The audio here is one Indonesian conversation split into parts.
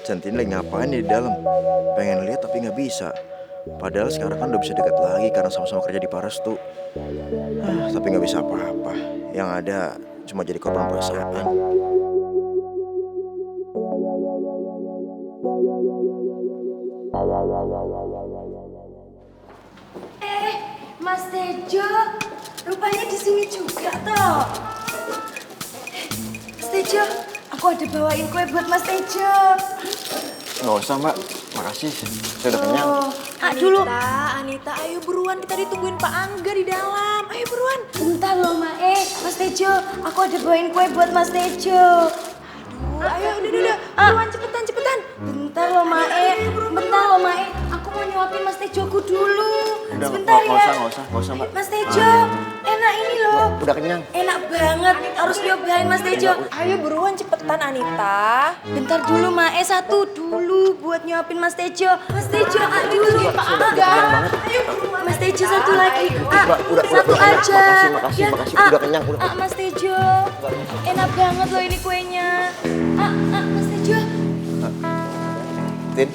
Centini lagi ngapain di dalam? Pengen lihat tapi nggak bisa. Padahal sekarang kan udah bisa dekat lagi karena sama-sama kerja di Parestu. Tapi nggak bisa apa-apa. Yang ada cuma jadi korban perasaan. Mas Tejo, rupanya di sini juga toh. Mas Tejo, aku ada bawain kue buat Mas Tejo. Nggak usah mbak, makasih. Saya udah kenyang. Dulu. Anita, ayo buruan, kita ditungguin Pak Angga di dalam. Ayo buruan. Bentar loh Mae, Mas Tejo, aku ada bawain kue buat Mas Tejo. Ayo udah. Buruan cepetan. Bentar loh Mae, aku mau nyuapin Mas Tejoku dulu. Udah, Sebentar ya. nggak usah mbak. Mas Tejo, enak ini loh. Udah kenyang. Enak banget, harus nyobain Mas Tejo. Ayo buruan cepetan Anita. Bentar dulu Mae, satu dulu buat nyuapin Mas Tejo. Mas Tejo, dulu. Pak Angga. Ayo buruan. Mas Tejo satu lagi. Udah, Satu kenyang. aja. Makasih. Ya, Udah kenyang. Mas Tejo, enak banget loh ini kuenya. Mas Tejo. Tin,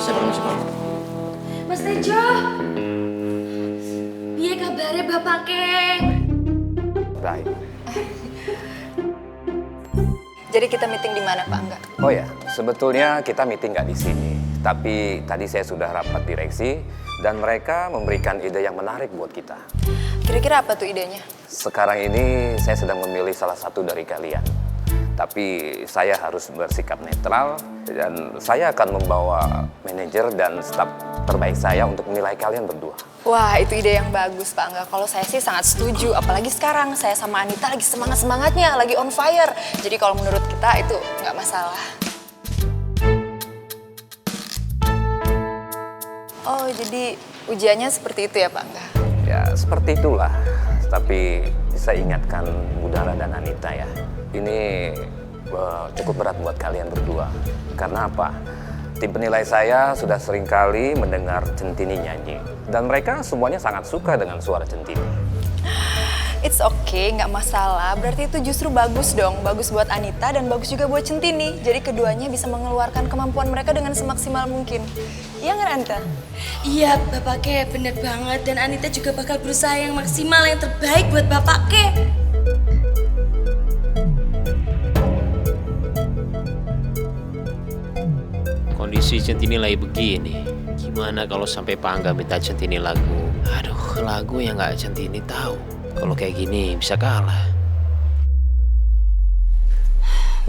saya permisi pak. Mas Tejo. Piye kabare bapake? Baik. Jadi kita meeting di mana Pak Angga? Oh ya, sebetulnya kita meeting nggak di sini. Tapi tadi saya sudah rapat direksi dan mereka memberikan ide yang menarik buat kita. Kira-kira apa tuh idenya? Sekarang ini saya sedang memilih salah satu dari kalian. Tapi saya harus bersikap netral dan saya akan membawa manajer dan staf terbaik saya untuk menilai kalian berdua. Wah, itu ide yang bagus Pak Angga. Kalau saya sih sangat setuju. Apalagi sekarang saya sama Anita lagi semangat-semangatnya, lagi on fire. Jadi kalau menurut kita itu nggak masalah. Oh, jadi ujiannya seperti itu ya Pak Angga? Ya, seperti itulah. Tapi saya ingatkan Budara dan Anita ya. Ini cukup berat buat kalian berdua. Karena apa? Tim penilai saya sudah sering kali mendengar Centini nyanyi. Dan mereka semuanya sangat suka dengan suara Centini. It's okay, nggak masalah. Berarti itu justru bagus dong. Bagus buat Anita dan bagus juga buat Centini. Jadi keduanya bisa mengeluarkan kemampuan mereka dengan semaksimal mungkin. Iya nggak Anita? Iya, bapake bener banget. Dan Anita juga bakal berusaha yang maksimal, yang terbaik buat bapake. Kondisi Centini lagi begini. Gimana kalau sampai Pak Angga minta Centini lagu? Aduh, lagu yang nggak Centini tahu. Kalau kayak gini bisa kalah.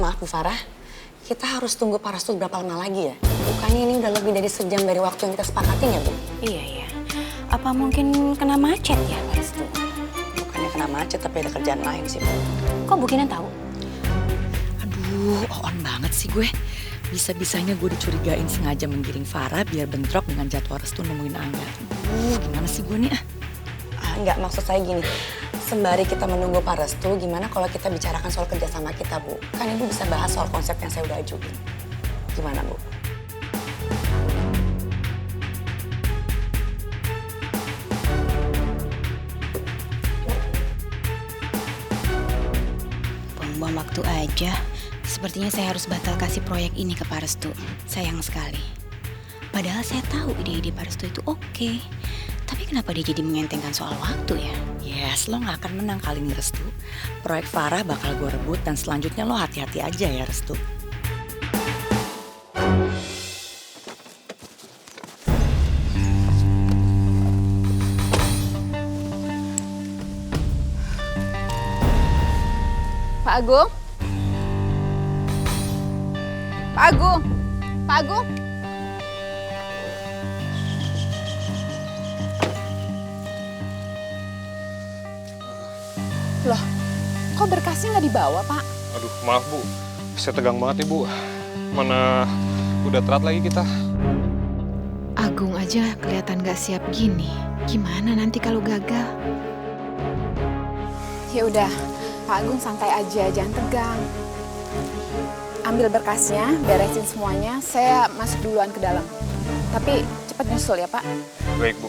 Maaf Bu Farah, kita harus tunggu Parestu berapa lama lagi ya? Bukannya ini udah lebih dari sejam dari waktu yang kita sepakatin ya Bu? Iya. Apa mungkin kena macet ya Parestu? Bukannya kena macet tapi ada kerjaan lain sih Bu. Kok Bu Kinan tahu? Aduh, on banget sih gue. Bisa-bisanya gue dicurigain sengaja menggiring Farah biar bentrok dengan jadwal Restu nemuin Angga. Gimana sih gue nih Enggak, maksud saya gini. Sembari kita menunggu Parestu, gimana kalau kita bicarakan soal kerjasama kita Bu? Kan Ibu bisa bahas soal konsep yang saya udah ajuin. Gimana Bu? Buang-buang waktu aja. Sepertinya saya harus batal kasih proyek ini ke Parestu. Sayang sekali. Padahal saya tahu ide-ide Parestu itu oke. Tapi kenapa dia jadi mengentengkan soal waktu ya? Yes, lo gak akan menang kali ini Restu. Proyek Farah bakal gue rebut dan selanjutnya lo hati-hati aja ya Restu. Pak Agung? Pak Agung? Pak Agung? Loh, kok berkasnya nggak dibawa, Pak? Aduh, maaf Bu. Saya tegang banget nih Bu. Mana udah telat lagi kita. Agung aja kelihatan gak siap gini. Gimana nanti kalau gagal? Ya udah, Pak Agung santai aja, jangan tegang. Ambil berkasnya, beresin semuanya, saya masuk duluan ke dalam. Tapi cepat nyusul ya, Pak. Baik Bu.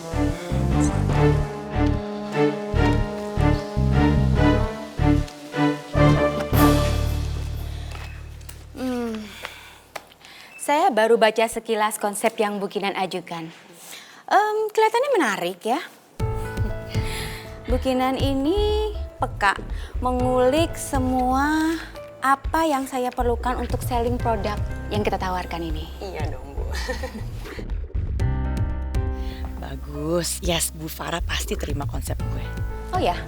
Saya baru baca sekilas konsep yang Bu Kinan ajukan. Kelihatannya menarik ya. Bu Kinan ini peka mengulik semua apa yang saya perlukan untuk selling produk yang kita tawarkan ini. Iya dong, Bu. Bagus. Yes, Bu Farah pasti terima konsep gue. Oh ya,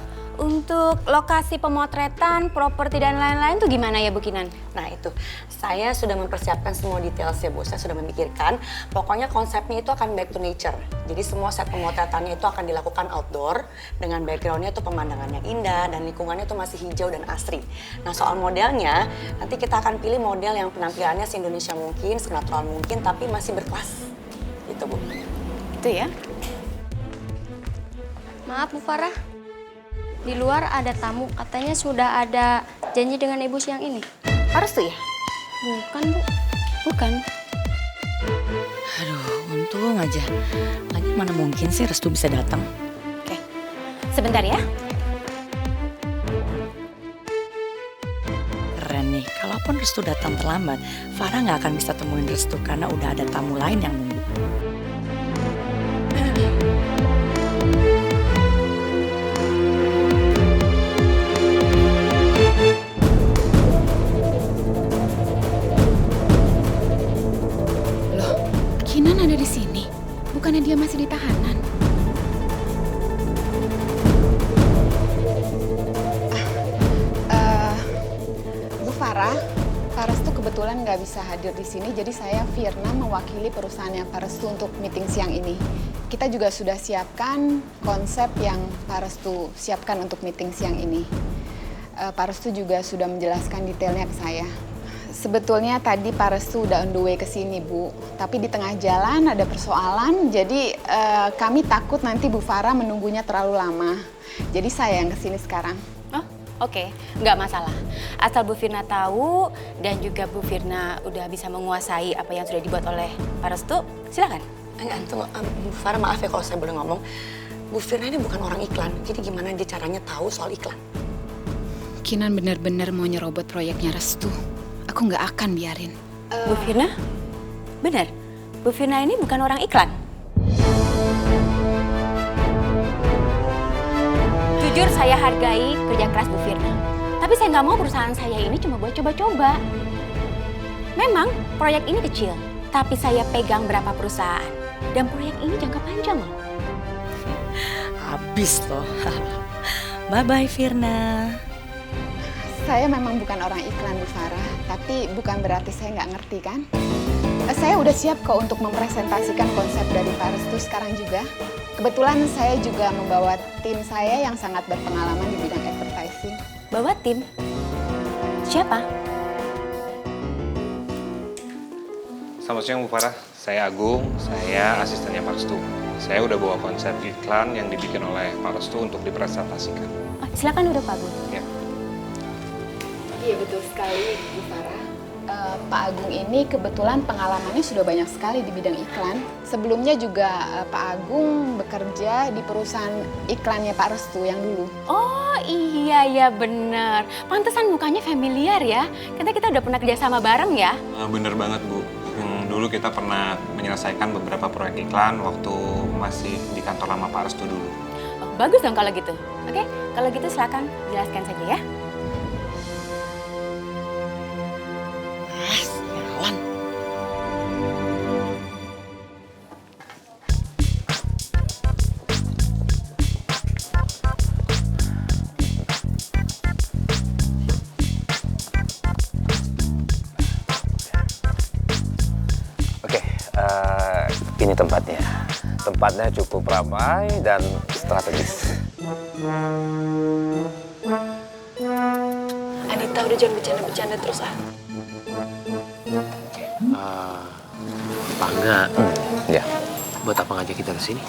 untuk lokasi pemotretan, properti dan lain-lain tuh gimana ya Bu Kinan? Nah itu, saya sudah mempersiapkan semua detailsnya, Bu. Saya sudah memikirkan, pokoknya konsepnya itu akan back to nature. Jadi semua set pemotretannya itu akan dilakukan outdoor, dengan backgroundnya itu pemandangan yang indah, dan lingkungannya itu masih hijau dan asri. Nah soal modelnya, nanti kita akan pilih model yang penampilannya se-Indonesia mungkin, senatural mungkin, tapi masih berkelas. Gitu, Bu. Itu ya. Maaf Bu Farah, di luar ada tamu, katanya sudah ada janji dengan Ibu siang ini. Restu ya? Bukan Bu. Bukan. Aduh, untung aja. Lagi mana mungkin sih Restu bisa datang. Oke, sebentar ya. Keren nih, kalaupun Restu datang terlambat, Farah nggak akan bisa temuin Restu karena udah ada tamu lain yang nunggu. Kinan ada di sini. Bukannya dia masih di tahanan? Bu Farah, Pak Restu kebetulan nggak bisa hadir di sini, jadi saya Firna mewakili perusahaannya Pak Restu untuk meeting siang ini. Kita juga sudah siapkan konsep yang Pak Restu siapkan untuk meeting siang ini. Pak Restu juga sudah menjelaskan detailnya ke saya. Sebetulnya tadi Pak Restu udah on the way ke sini, Bu. Tapi di tengah jalan ada persoalan, jadi kami takut nanti Bu Farah menunggunya terlalu lama. Jadi saya yang kesini sekarang. Oh, oke. Nggak masalah. Asal Bu Firna tahu dan juga Bu Firna udah bisa menguasai apa yang sudah dibuat oleh Pak Restu, silakan. Tunggu, Bu Farah maaf ya kalau saya boleh ngomong. Bu Firna ini bukan orang iklan, jadi gimana dia caranya tahu soal iklan? Kinan benar-benar mau nyerobot proyeknya Restu. Aku nggak akan biarin. Bu Firna? Benar, Bu Firna ini bukan orang iklan. Jujur saya hargai kerja keras Bu Firna. Tapi saya nggak mau perusahaan saya ini cuma buat coba-coba. Memang proyek ini kecil, tapi saya pegang berapa perusahaan. Dan proyek ini jangka panjang loh. Habis loh. Bye-bye Firna. Saya memang bukan orang iklan, Bu Farah, tapi bukan berarti saya nggak ngerti kan? Saya udah siap kok untuk mempresentasikan konsep dari Pak Restu sekarang juga. Kebetulan saya juga membawa tim saya yang sangat berpengalaman di bidang advertising. Bawa tim? Siapa? Selamat siang Bu Farah, saya Agung, saya asistennya Pak Restu. Saya udah bawa konsep iklan yang dibikin oleh Pak Restu untuk dipresentasikan. Oh, silakan duduk Pak Agung. Ya. Iya betul sekali, Bu Farah. Pak Agung ini kebetulan pengalamannya sudah banyak sekali di bidang iklan. Sebelumnya juga Pak Agung bekerja di perusahaan iklannya Pak Restu yang dulu. Oh iya bener. Pantesan mukanya familiar ya. Karena kita udah pernah kerjasama bareng ya. Bener banget Bu. Dulu kita pernah menyelesaikan beberapa proyek iklan waktu masih di kantor lama Pak Restu dulu. Oh, bagus dong kalau gitu. Oke, kalau gitu silakan jelaskan saja ya. Sialan. Oke, ini tempatnya. Tempatnya cukup ramai dan strategis. Anita udah jangan bercanda-bercanda terus ah. Pak enggak? Ya. Buat apa ngajak kita ke sini?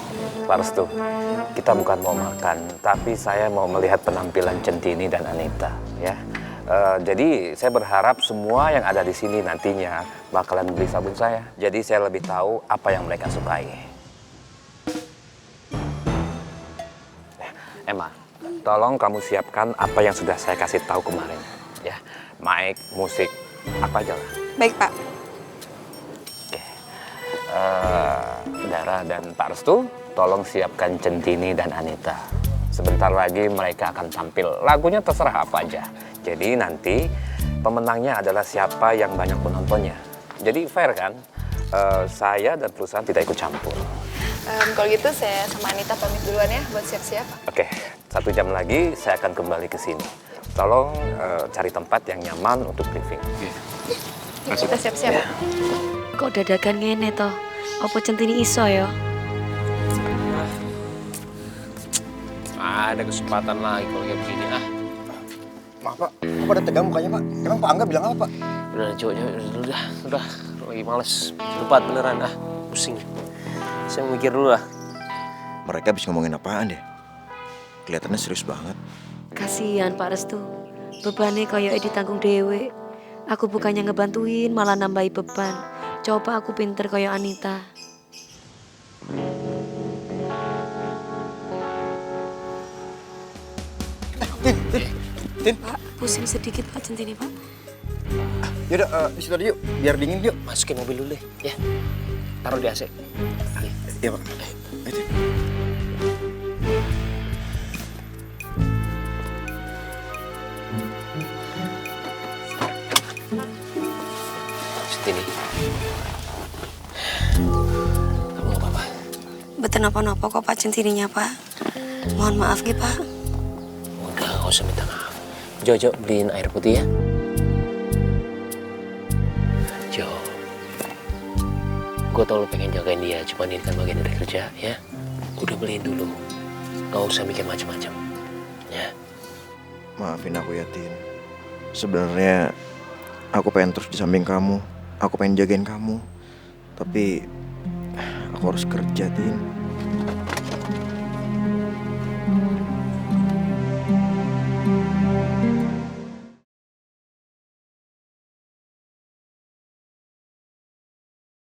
Pak Restu, kita bukan mau makan, tapi saya mau melihat penampilan Centini dan Anita, ya. Jadi saya berharap semua yang ada di sini nantinya bakalan beli sabun saya. Jadi saya lebih tahu apa yang mereka sukai. Emma, tolong kamu siapkan apa yang sudah saya kasih tahu kemarin, ya. Mic, musik, apa aja lah. Baik Pak. Dara dan Pak Restu, tolong siapkan Centini dan Anita. Sebentar lagi mereka akan tampil. Lagunya terserah apa aja. Jadi nanti pemenangnya adalah siapa yang banyak penontonnya. Jadi fair kan? Saya dan perusahaan tidak ikut campur. Kalau gitu saya sama Anita pamit duluan ya buat siap-siap. Oke, 1 jam lagi saya akan kembali ke sini. Tolong cari tempat yang nyaman untuk briefing. Kita siap-siap. Kok dadakan ngene toh? Apa Centini iso ya? Ada kesempatan lagi kalau kayak begini Maaf Pak, kok pada tegang mukanya Pak? Emang Pak Angga bilang apa Pak? Udah, udah, lagi males. Lupa beneran pusing. Saya mikir dulu lah. Mereka habis ngomongin apaan deh? Kelihatannya serius banget. Kasihan Pak Restu. Bebannya koyo ditanggung dewe. Aku bukannya ngebantuin malah nambahi beban. Coba aku pinter koyo Anita. Tin. Pak, pusing sedikit Pak Centini Pak. Yaudah, di situ aja yuk, biar dingin yuk. Masukin mobil dulu deh, ya. Taruh di AC. Iya Pak. Ayo. Centini. Kamu gak apa-apa? Betul napa-napa kok Pak Centininya Pak. Mohon maaf ya Pak. Udah, gak usah minta maaf. Jo, beliin air putih ya. Jo, gue tau lo pengen jagain dia, cuman ini kan bagian dari kerja, ya. Udah beliin dulu, gak usah mikir macam-macam, ya. Maafin aku ya, Tin. Sebenarnya aku pengen terus di samping kamu. Aku pengen jagain kamu. Tapi aku harus kerja, Tin.